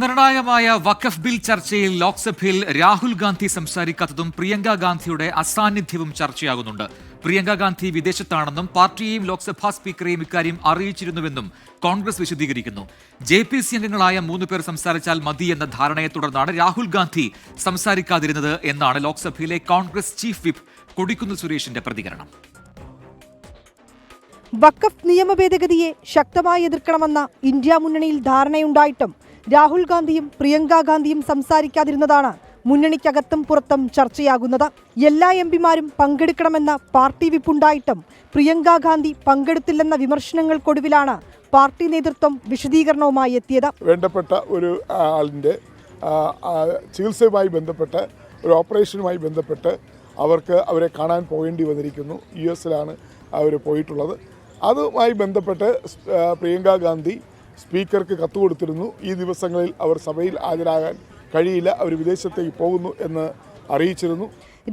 നിർണായകമായ വഖഫ് ബിൽ ചർച്ചയിൽ ലോക്സഭയിൽ രാഹുൽ ഗാന്ധി സംസാരിക്കാത്തതും പ്രിയങ്ക ഗാന്ധിയുടെ അസാന്നിധ്യവും ചർച്ചയാകുന്നുണ്ട്. പ്രിയങ്ക ഗാന്ധി വിദേശത്താണെന്നും പാർട്ടിയെയും ലോക്സഭാ സ്പീക്കറെയും ഇക്കാര്യം അറിയിച്ചിരുന്നുവെന്നും കോൺഗ്രസ് വിശദീകരിക്കുന്നു. JPC അംഗങ്ങളായ 3 പേർ സംസാരിച്ചാൽ മതിയെന്ന ധാരണയെ തുടർന്നാണ് രാഹുൽ ഗാന്ധി സംസാരിക്കാതിരുന്നത് എന്നാണ് ലോക്സഭയിലെ കോൺഗ്രസ് ചീഫ് വിപ്പ് കൊടിക്കുന്നിൽ സുരേഷിന്റെ പ്രതികരണം. വഖഫ് നിയമ ഭേദഗതിയെ ശക്തമായി എതിർക്കണമെന്ന ഇന്ത്യ മുന്നണിയിൽ ധാരണയുണ്ടായിട്ടും രാഹുൽ ഗാന്ധിയും പ്രിയങ്ക ഗാന്ധിയും സംസാരിക്കാതിരുന്നതാണ് മുന്നണിക്കകത്തും പുറത്തും ചർച്ചയാകുന്നത്. എല്ലാ എംപിമാരും പങ്കെടുക്കണമെന്ന പാർട്ടി വിപ്പുണ്ടായിട്ടും പ്രിയങ്ക ഗാന്ധി പങ്കെടുത്തില്ലെന്ന വിമർശനങ്ങൾക്കൊടുവിലാണ് പാർട്ടി നേതൃത്വം വിശദീകരണവുമായി എത്തിയത്. വേണ്ടപ്പെട്ട ഒരു ആളിൻ്റെ ചികിത്സയുമായി ബന്ധപ്പെട്ട് ഒരു ഓപ്പറേഷനുമായി ബന്ധപ്പെട്ട് അവരെ കാണാൻ പോകേണ്ടി വന്നിരിക്കുന്നു. US-ലാണ് അവർ പോയിട്ടുള്ളത്. അതുമായി ബന്ധപ്പെട്ട് പ്രിയങ്ക ഗാന്ധി സ്പീക്കർക്ക് കത്ത് കൊടുത്തിരുന്നു. ഈ ദിവസങ്ങളിൽ അവർ സഭയിൽ ഹാജരാകാൻ കഴിയില്ല, അവർ വിദേശത്തേക്ക് പോകുന്നു എന്ന് അറിയിച്ചിരുന്നു.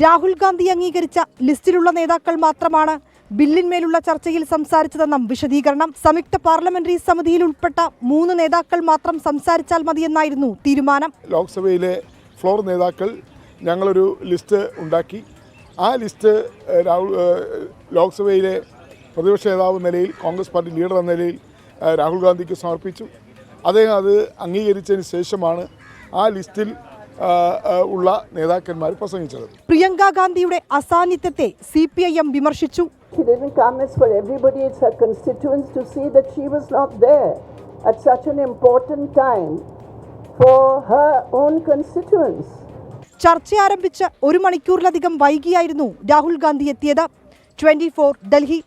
രാഹുൽ ഗാന്ധി അംഗീകരിച്ച ലിസ്റ്റിലുള്ള നേതാക്കൾ മാത്രമാണ് ബില്ലിന്മേലുള്ള ചർച്ചയിൽ സംസാരിച്ചതെന്നും വിശദീകരണം. സംയുക്ത പാർലമെന്ററി സമിതിയിൽ ഉൾപ്പെട്ട 3 നേതാക്കൾ മാത്രം സംസാരിച്ചാൽ മതിയെന്നായിരുന്നു തീരുമാനം. ലോക്സഭയിലെ ഫ്ലോർ നേതാക്കൾ ഞങ്ങളൊരു ലിസ്റ്റ് ഉണ്ടാക്കി. ആ ലിസ്റ്റ് ലോക്സഭയിലെ പ്രതിപക്ഷ നേതാവ് നിലയിൽ, കോൺഗ്രസ് പാർട്ടി ലീഡർ എന്ന നിലയിൽ രാഹുൽ ഗാന്ധിക്ക് സമർപ്പിച്ചു. അദ്ദേഹം അത് അംഗീകരിച്ചതിന് ശേഷമാണ് ആ ലിസ്റ്റിൽ ഉള്ള നേതാക്കന്മാർ പ്രസംഗിച്ചത്. പ്രിയങ്ക ഗാന്ധിയുടെ അസാന്നിധ്യത്തെ CPIM വിമർശിച്ചു. She didn't come as for everybody, it's her constituents to see that she was not there at such an important time for her own constituents. ചർച്ച ആരംഭിച്ച് 1 മണിക്കൂറിലധികം വൈകിയായിരുന്നു രാഹുൽ ഗാന്ധി എത്തിയത്. 24 ഡൽഹി.